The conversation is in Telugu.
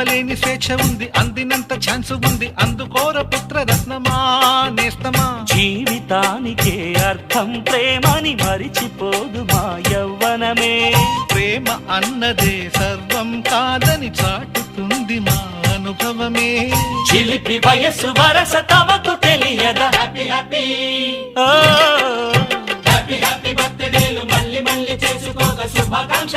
ఆపలేని స్వేచ్ఛ ఉంది, అందినంత ఛాన్స్ ఉంది, అందుకోర పుత్ర రత్నమా నేస్తమా. జీవితానికే అర్థం ప్రేమని మరిచిపోదు మా యవ్వనమే. ప్రేమ అన్నదే సర్వం కాదని చాటుతుంది మా అనుభవమే. చిలిపి వయస్సు వరస తమకు తెలియదా. హ్యాపీ హ్యాపీ హ్యాపీ హ్యాపీ బర్త్డేలు మళ్ళీ మళ్ళీ చేసుకోక శుభాకాంక్ష